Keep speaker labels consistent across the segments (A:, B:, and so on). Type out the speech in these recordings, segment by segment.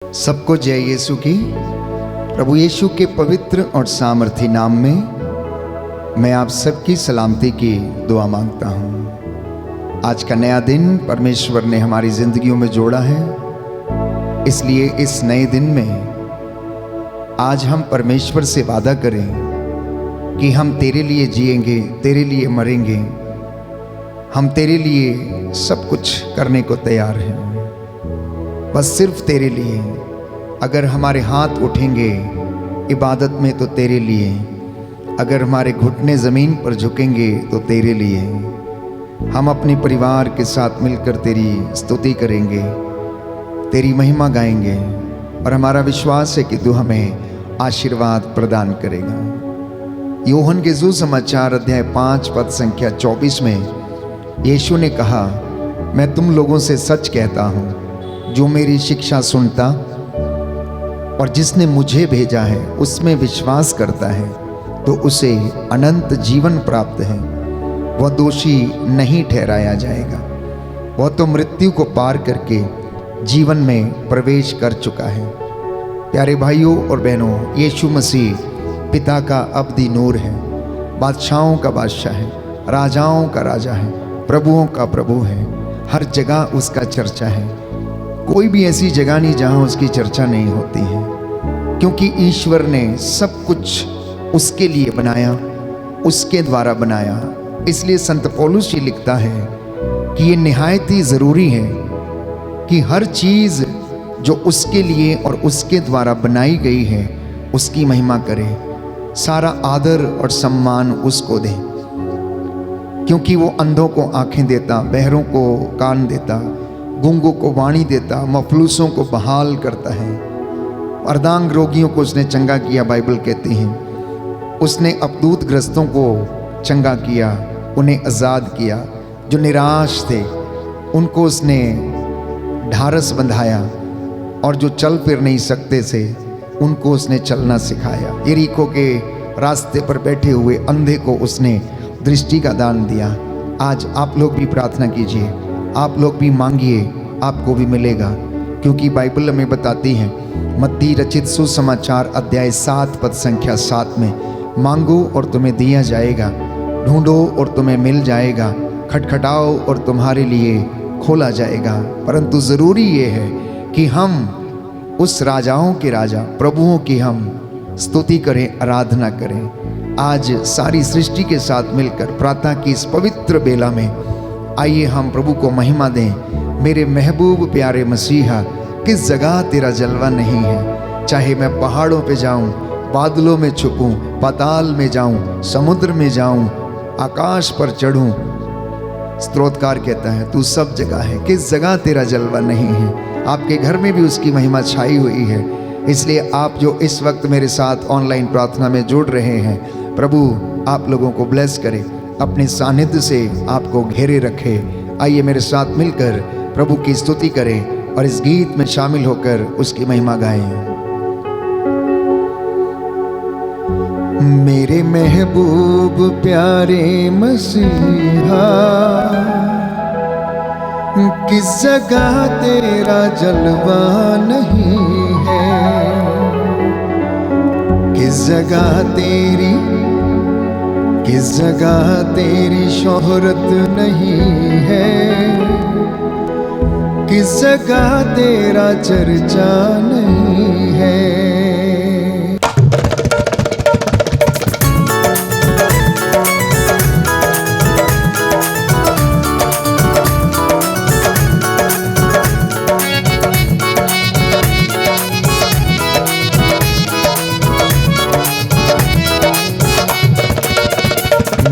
A: सबको जय यीशु की। प्रभु यीशु के पवित्र और सामर्थी नाम में मैं आप सबकी सलामती की दुआ मांगता हूँ। आज का नया दिन परमेश्वर ने हमारी जिंदगियों में जोड़ा है, इसलिए इस नए दिन में आज हम परमेश्वर से वादा करें कि हम तेरे लिए जिएंगे, तेरे लिए मरेंगे, हम तेरे लिए सब कुछ करने को तैयार हैं, बस सिर्फ तेरे लिए। अगर हमारे हाथ उठेंगे इबादत में तो तेरे लिए, अगर हमारे घुटने ज़मीन पर झुकेंगे तो तेरे लिए। हम अपने परिवार के साथ मिलकर तेरी स्तुति करेंगे, तेरी महिमा गाएंगे और हमारा विश्वास है कि तू हमें आशीर्वाद प्रदान करेगा। यूहन्ना के सुसमाचार अध्याय 5 पद संख्या 24 में यीशु ने कहा, मैं तुम लोगों से सच कहता हूँ, जो मेरी शिक्षा सुनता और जिसने मुझे भेजा है उसमें विश्वास करता है तो उसे अनंत जीवन प्राप्त है, वह दोषी नहीं ठहराया जाएगा। वह तो मृत्यु को पार करके जीवन में प्रवेश कर चुका है। प्यारे भाइयों और बहनों, यीशु मसीह पिता का अब्दी नूर है, बादशाहों का बादशाह है, राजाओं का राजा है, प्रभुओं का प्रभु है। हर जगह उसका चर्चा है। कोई भी ऐसी जगह नहीं जहां उसकी चर्चा नहीं होती है, क्योंकि ईश्वर ने सब कुछ उसके लिए बनाया, उसके द्वारा बनाया। इसलिए संत पौलुस जी लिखता है कि ये निहायत ही ज़रूरी है कि हर चीज़ जो उसके लिए और उसके द्वारा बनाई गई है उसकी महिमा करे, सारा आदर और सम्मान उसको दे, क्योंकि वो अंधों को आंखें देता, बहरों को कान देता, गूंगों को वाणी देता, मफलूसों को बहाल करता है, अर्धांग रोगियों को उसने चंगा किया। बाइबल कहती है उसने अपदूत ग्रस्तों को चंगा किया, उन्हें आज़ाद किया। जो निराश थे उनको उसने ढारस बंधाया, और जो चल फिर नहीं सकते थे उनको उसने चलना सिखाया। यरीको के रास्ते पर बैठे हुए अंधे को उसने दृष्टि का दान दिया। आज आप लोग भी प्रार्थना कीजिए, आप लोग भी मांगिए, आपको भी मिलेगा, क्योंकि बाइबल हमें बताती है मत्ती रचित सुसमाचार अध्याय 7 पद संख्या 7 में, मांगो और तुम्हें दिया जाएगा, ढूंढो और तुम्हें मिल जाएगा, खटखटाओ और तुम्हारे लिए खोला जाएगा। परंतु ज़रूरी ये है कि हम उस राजाओं के राजा, प्रभुओं की हम स्तुति करें, आराधना करें। आज सारी सृष्टि के साथ मिलकर प्रार्थना की इस पवित्र बेला में आइए हम प्रभु को महिमा दें। मेरे महबूब प्यारे मसीहा, किस जगह तेरा जलवा नहीं है। चाहे मैं पहाड़ों पे जाऊं, बादलों में छुपूं, पाताल में जाऊं, समुद्र में जाऊं, आकाश पर चढ़ूं, स्तोत्रकार कहता है तू सब जगह है। किस जगह तेरा जलवा नहीं है। आपके घर में भी उसकी महिमा छाई हुई है। इसलिए आप जो इस वक्त मेरे साथ ऑनलाइन प्रार्थना में जुड़ रहे हैं, प्रभु आप लोगों को ब्लेस करे, अपने सानिध्य से आपको घेरे रखे। आइए मेरे साथ मिलकर प्रभु की स्तुति करें और इस गीत में शामिल होकर उसकी महिमा गाएं। मेरे महबूब प्यारे मसीहा, किस जगह तेरा जलवा नहीं है, किस जगह तेरी, किस जगह तेरी शोहरत नहीं है, किस जगह तेरा चर्चा नहीं है।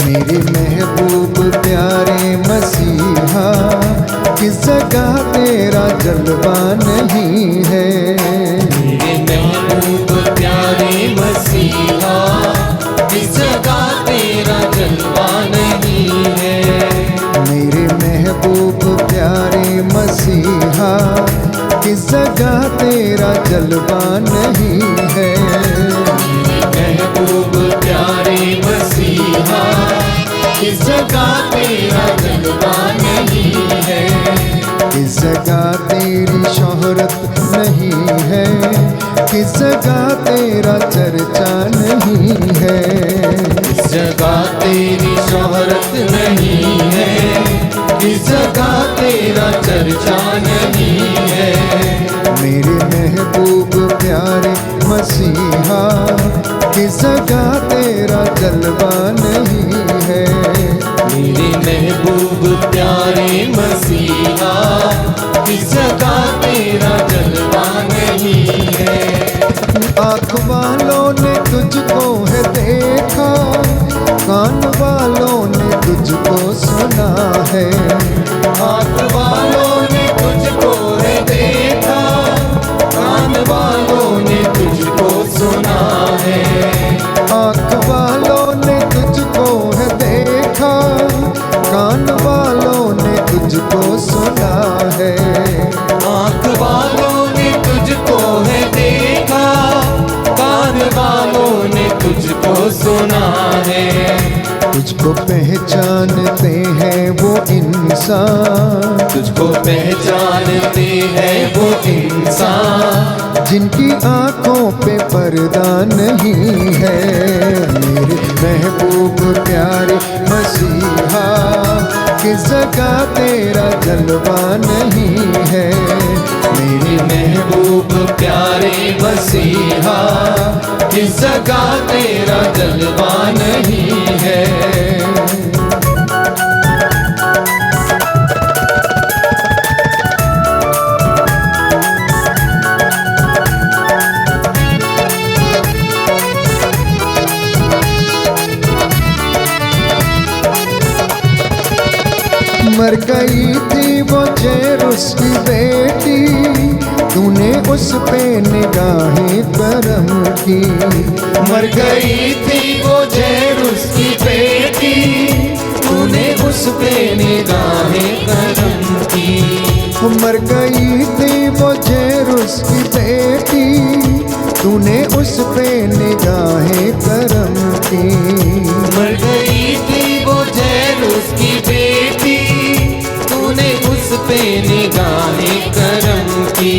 A: मेरे महबूब प्यारे मसीहा, किस जगह तेरा जलवा नहीं है,
B: मेरे महबूब प्यारे मसीहा, किस जगह तेरा जलवा नहीं है।
A: मेरे महबूब प्यारे मसीहा, किस जगह तेरा जलवा नहीं है,
B: महबूब प्यारे मसीहा, किस जगह तेरा जलवा नहीं है।
A: किस जगह तेरी शोहरत नहीं है, किस जगह तेरा चर्चा नहीं है।
B: किस जगह तेरी शोहरत नहीं है, किस जगह तेरा चर्चा नहीं है।
A: मेरे महबूब प्यारे मसीहा, किस जगह तेरा जलवा नहीं है।
B: मेरे महबूब प्यारे मसीहा, किस जगह तेरा जलवा नहीं है।
A: आँख वालों ने तुझको है देखा, कान वालों ने तुझको सुना है।
B: आँख वालों ने तुझको है देखा, कान वालों ने तुझको सुना है।
A: आँख वालों ने तुझको है देखा, कान वालों ने तुझको सुना है।
B: आँख वालों ने तुझको है देखा, कान वालों ने तुझको सुना है।
A: तुझको पहचानते हैं वो इंसान,
B: तुझको पहचानते हैं वो इंसान,
A: जिनकी आंखों पे पर्दा नहीं है। मेरे महबूब प्यारे मसीहा, किस जगह तेरा जलवा नहीं है।
B: मेरे महबूब प्यारे मसीहा, किस जगह तेरा जलवा नहीं है।
A: मर गई थी वो जेरुस की बेटी, तूने उस पे निगाहें करम की।
B: मर गई थी वो जेरुस की बेटी, तूने उस पे निगाहें करम की।
A: मर गई थी वो जेरुस की बेटी, तूने उस पे निगाहें करम की।
B: मर गई थी वो जेरुस की बेटी, तूने उस पे निगाहें करम की।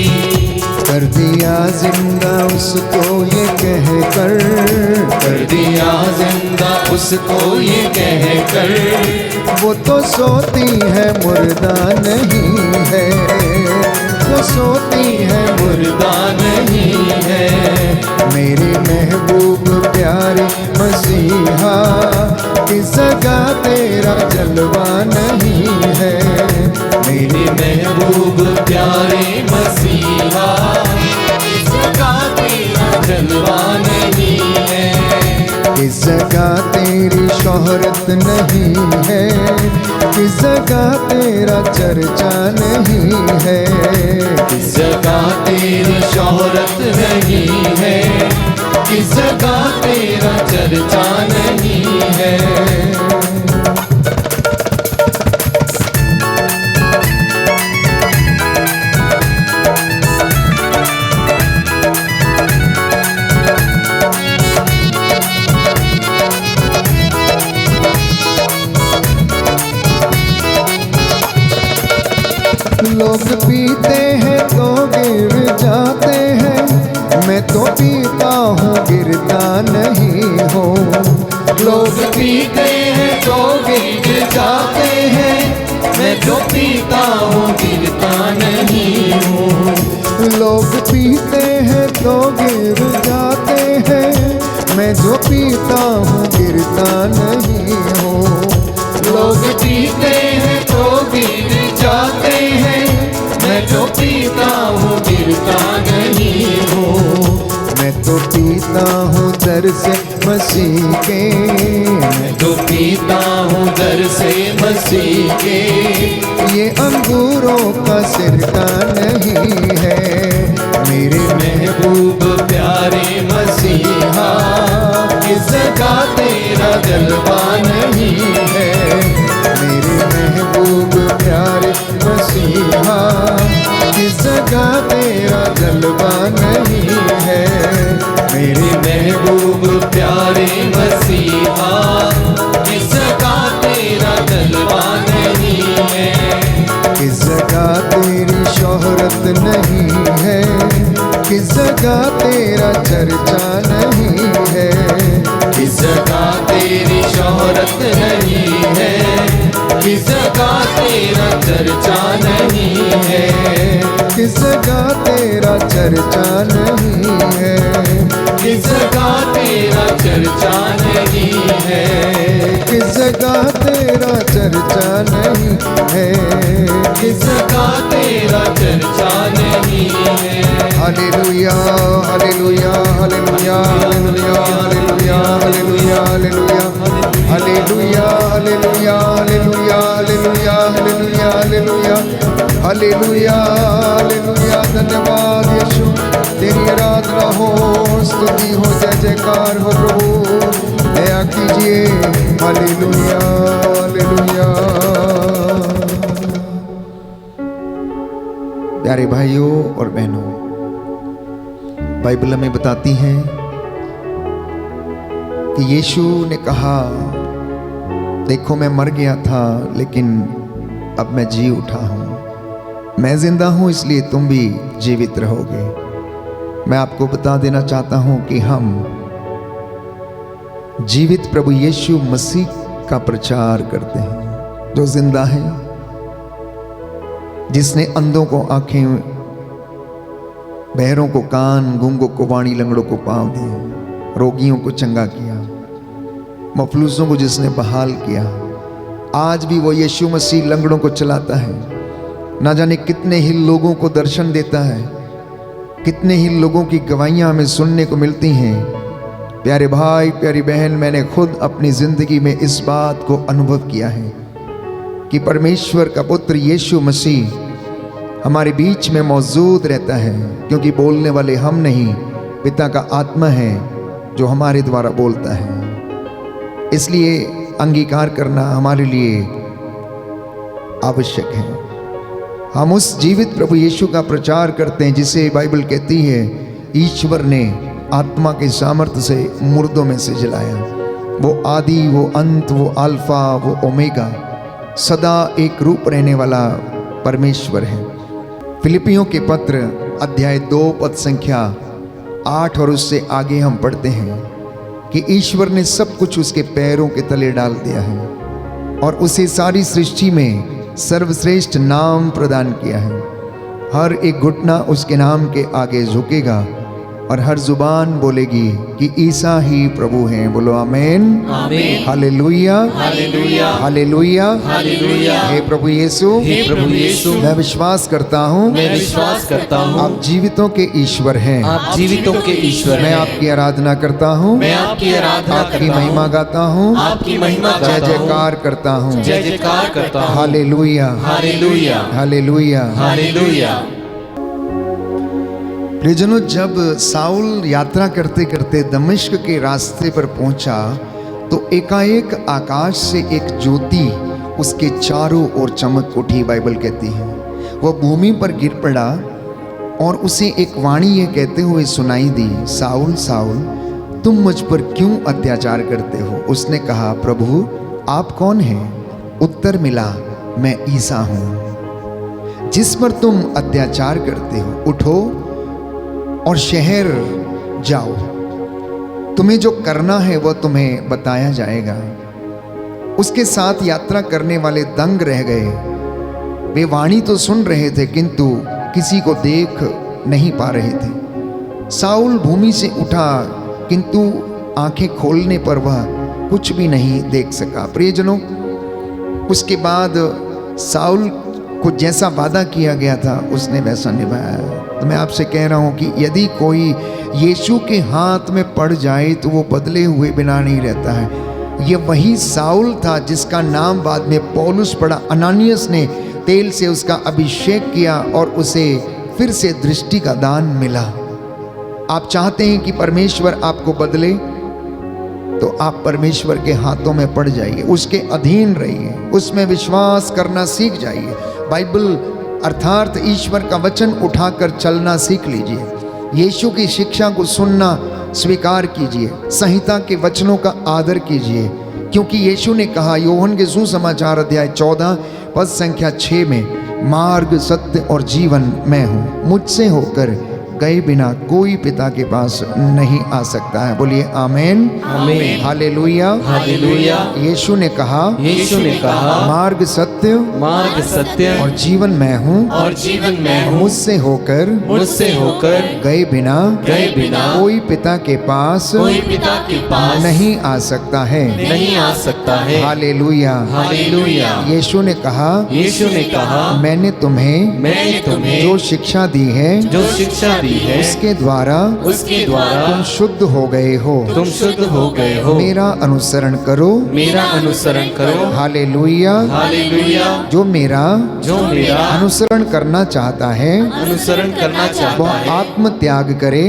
A: कर दिया जिंदा उसको ये कह कर
B: दिया जिंदा उसको ये कह कर,
A: वो तो सोती है मुर्दा नहीं है। वो सोती है
B: मुर्दा नहीं है।
A: मेरे महबूब प्यारे मसीहा, किस जगह तेरा जलवा नहीं है।
B: मेरे महबूब प्यारे मसीहा, किस जगह तेरा जलवा नहीं है।
A: किस जगह तेरी शोहरत नहीं है, किस जगह तेरा चर्चा नहीं है।
B: किस जगह तेरी शोहरत नहीं है, किस जगह तेरा चर्चा नहीं है।
A: लोग पीते हैं तो गिर जाते हैं, मैं तो पीता हूँ गिरता नहीं हूँ।
B: लोग पीते हैं तो गिर जाते हैं, मैं जो पीता हूँ गिरता नहीं हूँ।
A: लोग पीते हैं तो गिर जाते हैं, मैं जो पीता हूँ गिरता नहीं हूँ।
B: लोग पीते हैं तो गिर जाते हैं, मैं जो पीता हूँ गिरता नहीं हूँ।
A: मैं तो पीता हूँ दर से मसीह के,
B: मैं जो पीता हूँ दर से मसीह के।
A: ये अंगूरों का सिरका नहीं है। मेरे
B: महबूब प्यारे मसीहा, किस जगह तेरा जलवा नहीं है।
A: मेरे महबूब प्यारे मसीहा, किस जगह तेरा जलवा नहीं है।
B: मेरे महबूब प्यारे मसीहा, किस जगह तेरा जलवा नहीं है।
A: किस जगह नहीं है, किस जगह तेरा चर्चा नहीं है,
B: किस जगह तेरी शोहरत नहीं है, किस जगह तेरा चर्चा नहीं है,
A: किस जगह तेरा चर्चा नहीं है,
B: किस जगह तेरा चर्चा नहीं है,
A: किस जगह तेरा चर्चा नहीं है,
B: किस जगह तेरा चर्चा नहीं है।
A: Hallelujah hallelujah hallelujah hallelujah hallelujah hallelujah hallelujah hallelujah hallelujah hallelujah hallelujah hallelujah hallelujah hallelujah hallelujah. धन्यवाद यीशु, तेरी आराधना हो, स्तुति हो, जय जयकार हो प्रभु, दया कीजिए। Hallelujah hallelujah. प्यारे भाइयों और बहनों, बाइबल हमें बताती है कि यीशु ने कहा, देखो मैं मर गया था लेकिन अब मैं जी उठा हूं, मैं जिंदा हूं इसलिए तुम भी जीवित रहोगे। मैं आपको बता देना चाहता हूं कि हम जीवित प्रभु यीशु मसीह का प्रचार करते हैं, जो जिंदा है, जिसने अंधों को आंखें, बहरों को कान, गूंगों को वाणी, लंगड़ों को पांव दिए, रोगियों को चंगा किया, मफलूसों को जिसने बहाल किया। आज भी वो यीशु मसीह लंगड़ों को चलाता है, ना जाने कितने ही लोगों को दर्शन देता है, कितने ही लोगों की गवाहियां हमें सुनने को मिलती हैं। प्यारे भाई प्यारी बहन, मैंने खुद अपनी जिंदगी में इस बात को अनुभव किया है कि परमेश्वर का पुत्र यीशु मसीह हमारे बीच में मौजूद रहता है, क्योंकि बोलने वाले हम नहीं, पिता का आत्मा है जो हमारे द्वारा बोलता है। इसलिए अंगीकार करना हमारे लिए आवश्यक है। हम उस जीवित प्रभु यीशु का प्रचार करते हैं जिसे बाइबल कहती है ईश्वर ने आत्मा के सामर्थ्य से मुर्दों में से जलाया। वो आदि, वो अंत, वो अल्फा, वो ओमेगा, सदा एक रूप रहने वाला परमेश्वर है। फिलिपियों के पत्र अध्याय 2 पद संख्या 8 और उससे आगे हम पढ़ते हैं कि ईश्वर ने सब कुछ उसके पैरों के तले डाल दिया है और उसे सारी सृष्टि में सर्वश्रेष्ठ नाम प्रदान किया है। हर एक घुटना उसके नाम के आगे झुकेगा और हर जुबान बोलेगी कि ईसा ही प्रभु हैं। बोलो आमीन,
B: आमीन,
A: हालेलुया
B: हालेलुया,
A: हालेलुया,
B: हालेलुया।
A: हे प्रभु यीशु,
B: हे प्रभु यीशु,
A: मैं विश्वास करता हूँ,
B: मैं विश्वास करता हूँ,
A: आप जीवितों के ईश्वर हैं,
B: आप जीवितों के ईश्वर
A: मैं
B: हैं।
A: आपकी आराधना करता हूँ,
B: मैं आपकी आराधना
A: आपकी
B: करता हूँ,
A: महिमा गाता हूँ,
B: आपकी महिमा
A: जय
B: गाता हूँ,
A: जयकार करता हूँ।
B: जय जयकार करता हूँ।
A: Hallelujah
B: hallelujah,
A: hallelujah
B: hallelujah.
A: प्रियजनों, जब साउल यात्रा करते करते दमिश्क के रास्ते पर पहुंचा तो एकाएक आकाश से एक ज्योति उसके चारों ओर चमक उठी। बाइबल कहती है वह भूमि पर गिर पड़ा और उसे एक वाणी ये कहते हुए सुनाई दी, साउल साउल तुम मुझ पर क्यों अत्याचार करते हो? उसने कहा, प्रभु आप कौन हैं? उत्तर मिला, मैं ईसा हूं जिस पर तुम अत्याचार करते हो। उठो और शहर जाओ, तुम्हें जो करना है वह तुम्हें बताया जाएगा। उसके साथ यात्रा करने वाले दंग रह गए। वे वाणी तो सुन रहे थे किंतु किसी को देख नहीं पा रहे थे। साउल भूमि से उठा किंतु आंखें खोलने पर वह कुछ भी नहीं देख सका। प्रियजनों, उसके बाद साउल को जैसा वादा किया गया था उसने वैसा निभाया। तो मैं आपसे कह रहा हूं कि यदि कोई यीशु के हाथ में पड़ जाए तो वो बदले हुए बिना नहीं रहता है। ये वही साउल था जिसका नाम बाद में पौलुस पड़ा। अनानियस ने तेल से उसका अभिषेक किया और उसे फिर से दृष्टि का दान मिला। आप चाहते हैं कि परमेश्वर आपको बदले तो आप परमेश्वर के हाथों में पड़ जाइए, उसके अधीन रहिए, उसमें विश्वास करना सीख जाइए। बाइबल अर्थात ईश्वर का वचन उठाकर चलना सीख लीजिए। यीशु की शिक्षा को सुनना स्वीकार कीजिए। संहिता के वचनों का आदर कीजिए, क्योंकि यीशु ने कहा यूहन्ना के सुसमाचार अध्याय 14 पद संख्या 6 में मार्ग, सत्य और जीवन मैं हूँ। मुझसे होकर गए बिना कोई पिता के पास नहीं आ सकता है। बोलिए आमेन,
B: आमीन।
A: Hallelujah,
B: hallelujah.
A: यीशु ने कहा,
B: यीशु ने कहा,
A: मार्ग, सत्य
B: मार्ग, सत्य
A: और जीवन मैं हूँ।
B: और जीवन मैं हूँ।
A: मुझसे होकर गए बिना कोई पिता के पास नहीं आ सकता है।
B: नहीं आ सकता है।
A: Hallelujah,
B: hallelujah.
A: यीशु ने कहा,
B: यीशु ने कहा,
A: मैंने तुम्हें जो शिक्षा दी है उसके द्वारा तुम शुद्ध हो गए हो। मेरा अनुसरण करो। हालेलुया। जो मेरा अनुसरण करना चाहता है वो आत्म त्याग करे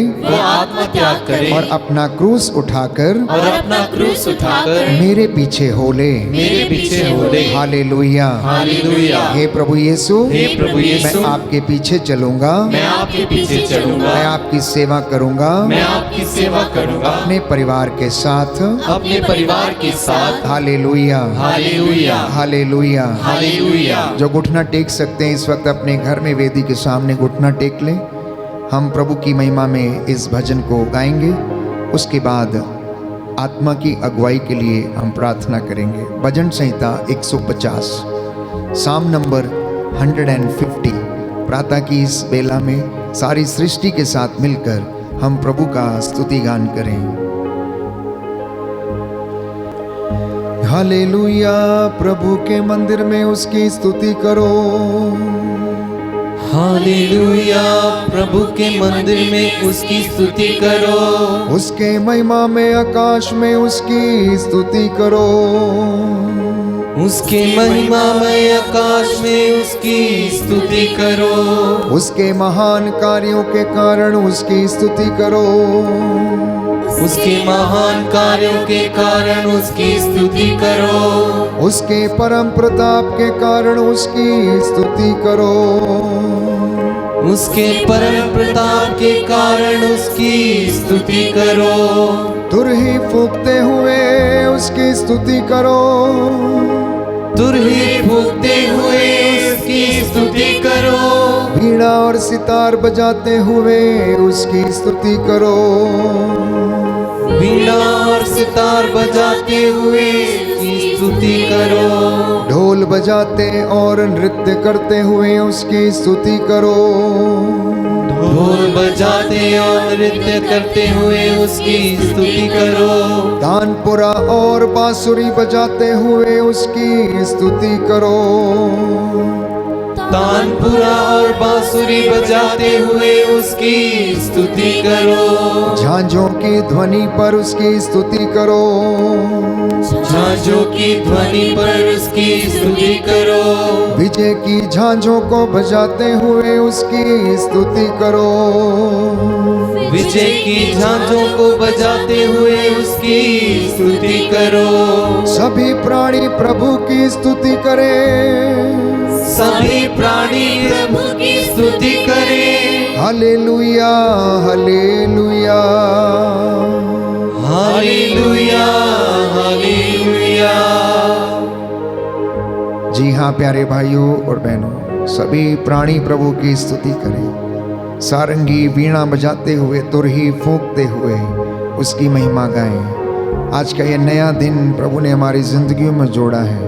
A: और अपना क्रूस उठाकर मेरे पीछे हो ले। हालेलुया। हे प्रभु यीशु, मैं आपके पीछे चलूंगा। मैं आपकी सेवा करूंगा। अपने परिवार के साथ। Hallelujah, hallelujah. जो घुटना टेक सकते हैं इस वक्त अपने घर में वेदी के सामने घुटना टेक लें। हम प्रभु की महिमा में इस भजन को गाएंगे। उसके बाद आत्मा की अगुवाई के लिए हम प्रार्थना करेंगे। भजन संहिता 150, साम नंबर 150। प्रातः की इस बेला में सारी सृष्टि के साथ मिलकर हम प्रभु का स्तुति गान करें। हालेलुया। प्रभु के मंदिर में उसकी स्तुति करो।
B: हालेलुया। प्रभु के मंदिर में उसकी स्तुति करो।
A: उसके महिमा में आकाश में उसकी स्तुति करो।
B: उसके महिमा में आकाश में उसकी स्तुति करो।
A: उसके महान कार्यों के कारण उसकी स्तुति करो।
B: उसके महान कार्यों के कारण उसकी स्तुति करो।
A: उसके परम प्रताप के कारण उसकी स्तुति करो।
B: उसके परम प्रताप के कारण उसकी स्तुति करो।
A: तुरही फूंकते हुए उसकी स्तुति करो।
B: तुरही फूंकते हुए उसकी स्तुति करो।
A: वीणा और सितार बजाते हुए उसकी स्तुति करो।
B: वीणा और सितार बजाते हुए उसकी स्तुति करो।
A: ढोल बजाते और नृत्य करते हुए उसकी स्तुति करो।
B: ढोल बजाते और नृत्य करते हुए उसकी स्तुति करो।
A: तानपुरा और बांसुरी बजाते हुए उसकी स्तुति करो।
B: तानपुरा और बांसुरी बजाते हुए उसकी स्तुति करो।
A: झांझों की ध्वनि पर उसकी स्तुति करो।
B: झांझों की ध्वनि पर उसकी स्तुति करो।
A: विजय की झांझों को बजाते हुए उसकी स्तुति करो।
B: विजय की झांझों को बजाते हुए उसकी स्तुति करो।
A: सभी प्राणी प्रभु की स्तुति करें।
B: सभी प्राणी प्रभु की स्तुति करें।
A: Hallelujah, hallelujah,
B: hallelujah, hallelujah.
A: जी हाँ प्यारे भाइयों और बहनों, सभी प्राणी प्रभु की स्तुति करें। सारंगी वीणा बजाते हुए, तुरही फूंकते हुए उसकी महिमा गाएं। आज का ये नया दिन प्रभु ने हमारी जिंदगियों में जोड़ा है।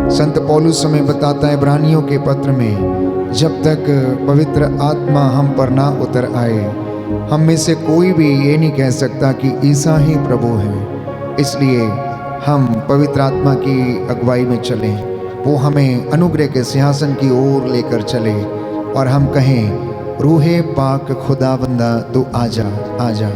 A: संत पौलुस हमें बताता है इब्रानियों के पत्र में, जब तक पवित्र आत्मा हम पर ना उतर आए, हम में से कोई भी ये नहीं कह सकता कि ईसा ही प्रभु है। इसलिए हम पवित्र आत्मा की अगुवाई में चलें, वो हमें अनुग्रह के सिंहासन की ओर लेकर चले और हम कहें, रूहे पाक खुदावंदा तू आजा, आजा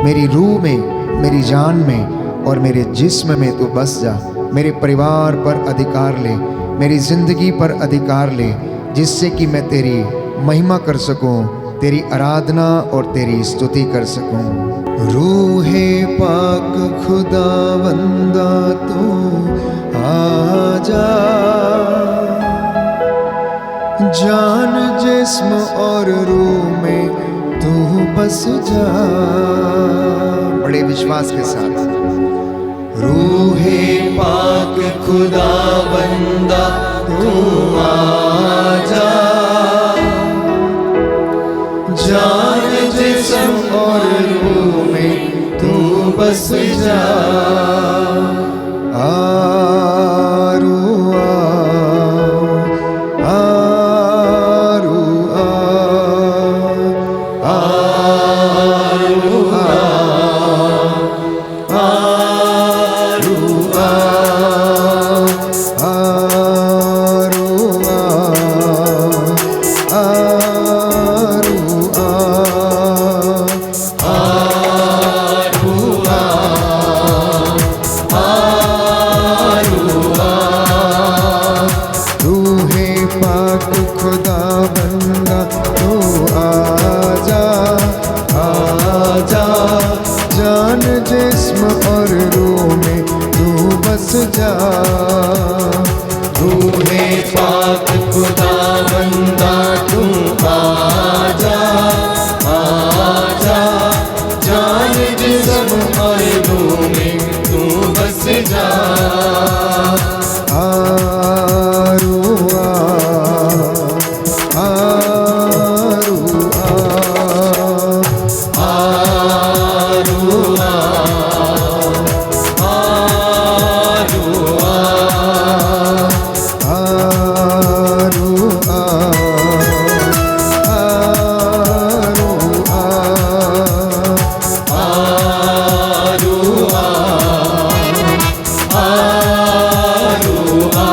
A: मेरी रूह में, मेरी जान में और मेरे जिस्म में तू बस जा। मेरे परिवार पर अधिकार ले, मेरी जिंदगी पर अधिकार ले, जिससे कि मैं तेरी महिमा कर सकूं, तेरी आराधना और तेरी स्तुति कर सकूं। रूहे पाक खुदावंदा तू आजा, जान जिस्म और रूह में तू बस जा। बड़े विश्वास के साथ,
B: रूहे पाक खुदावंदा तू आजा, जान जिस्म और रूह में तू बस जा।
A: आरू आ, आरू आ,
B: आरू आ, आरू आ,
A: आरू आ, आरू आ,
B: आरू आ,
A: रूहे पाक खुदा बंदा तू आजा,
B: आजा,
A: जान जिस्म और रूह में तू बस जा।
B: रूहे पाक खुदा बंदा तू आजा, आजा, जान जिस्म और रूह में तू बस जा।
A: आरू आ, आरू आ,
B: आरू आ, आरू आ,
A: आरू आ, आरू आ,
B: आरू आ,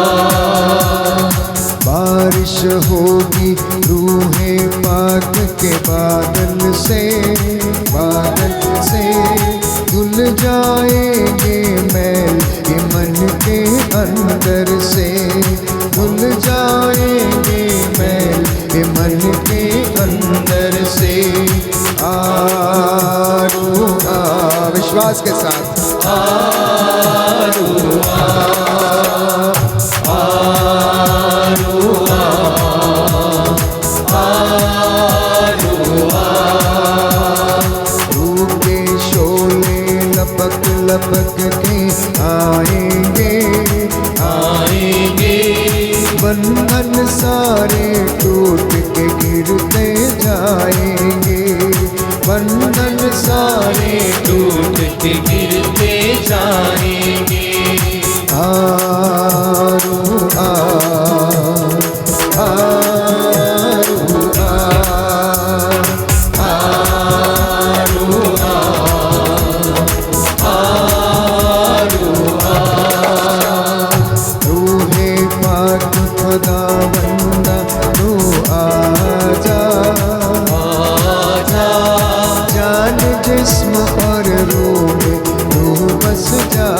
A: बारिश होगी रूहे पाक के बादल से, बादल से धुल जाएंगे मैल ये मन के अंदर से, धुल जाएंगे मैल ये मन के अंदर से। आरू आ, विश्वास के साथ
B: आरू आ, आरू आ, आरू आ,
A: रूह के शोले लपक लपक के आएंगे,
B: आएंगे,
A: बंधन सारे टूट के गिरते जाएंगे, बंधन सारे
B: टूट के गिरते जाएंगे।
A: आरू आ, आरू आ,
B: आरू आ, आरू आ,
A: रूहे पाक खुदा बंदा तू आजा,
B: आजा,
A: जान जिस्म और रूह में तू बस जा।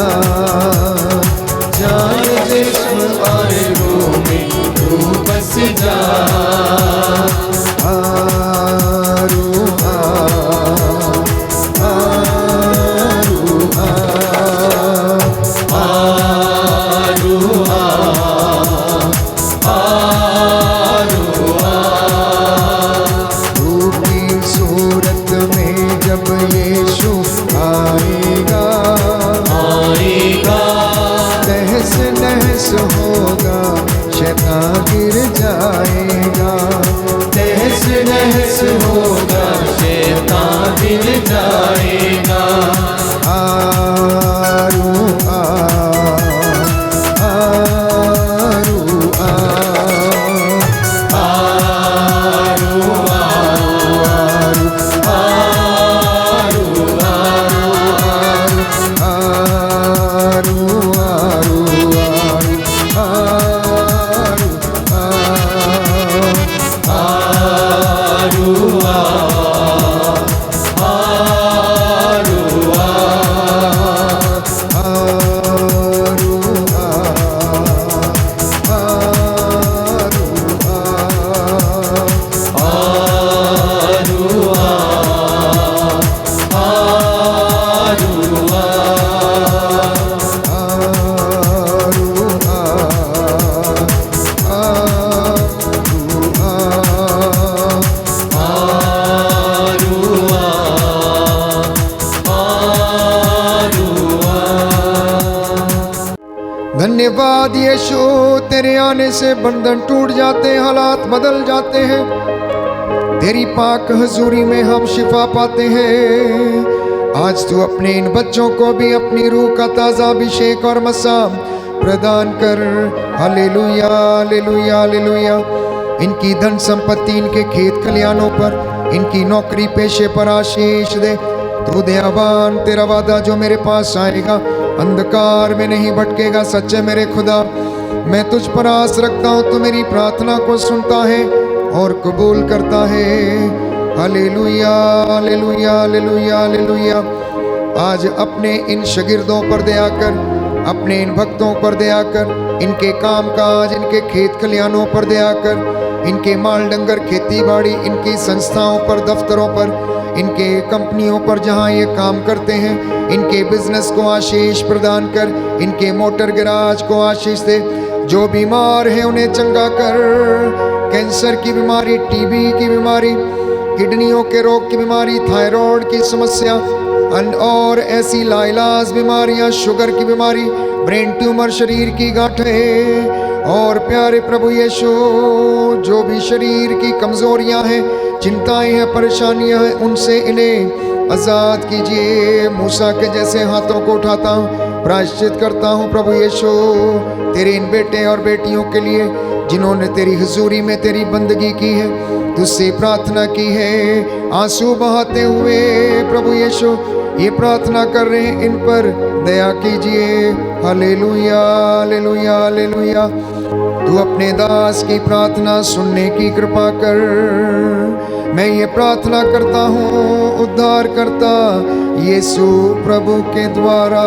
B: जान जिस्म और रूह में तू बस जा।
A: आरू आ, आरू आ,
B: आरू आ, आरू आ,
A: रूह की सूरत में जब यीशु आएगा,
B: आएगा,
A: धन्यवाद यीशु, तेरे आने से बंधन टूट जाते हैं, हालात बदल जाते हैं। तेरी पाक हजूरी में हम शिफा पाते हैं। आज तू अपने इन बच्चों को भी अपनी रूह का ताज़ा अभिषेक और मसा प्रदान कर। Hallelujah hallelujah hallelujah. इनकी धन संपत्ति, इनके खेत खलियानों पर, इनकी नौकरी पेशे पर आशीष दे। तू दयावान, तेरा वादा जो मेरे पास आएगा अंधकार में नहीं भटकेगा। सच्चे मेरे खुदा, मैं तुझ पर आस रखता हूँ, तू मेरी प्रार्थना को सुनता है और कबूल करता है। Hallelujah hallelujah hallelujah hallelujah. आज अपने इन शागिर्दों पर दया कर, अपने इन भक्तों पर दया कर, इनके काम काज, इनके खेत खलियानों पर दया कर, इनके माल डंगर खेती बाड़ी, इनकी संस्थाओं पर, दफ्तरों पर, इनके कंपनियों पर जहां ये काम करते हैं, इनके बिजनेस को आशीष प्रदान कर, इनके मोटर गैराज को आशीष दे। जो बीमार है उन्हें चंगा कर। कैंसर की बीमारी, टीबी की बीमारी, किडनियों के रोग की बीमारी, थायराइड की समस्या और ऐसी लाइलाज बीमारियां, शुगर की बीमारी, ब्रेन ट्यूमर, शरीर की गांठें। और प्यारे प्रभु यीशु, जो भी शरीर की कमजोरियां हैं, चिंताएं हैं, परेशानियां हैं, उनसे इन्हें आजाद कीजिए। मूसा के जैसे हाथों को उठाता हूँ, प्रायश्चित करता हूँ प्रभु यीशु, तेरे इन बेटे और बेटियों के लिए जिन्होंने तेरी हुजूरी में तेरी बंदगी की है, तुझसे प्रार्थना की है, आंसू बहाते हुए प्रभु यीशु ये प्रार्थना कर रहे हैं, इन पर दया कीजिए। Hallelujah hallelujah hallelujah. तू अपने दास की प्रार्थना सुनने की कृपा कर। मैं ये प्रार्थना करता हूँ उद्धार करता यीशु प्रभु के द्वारा।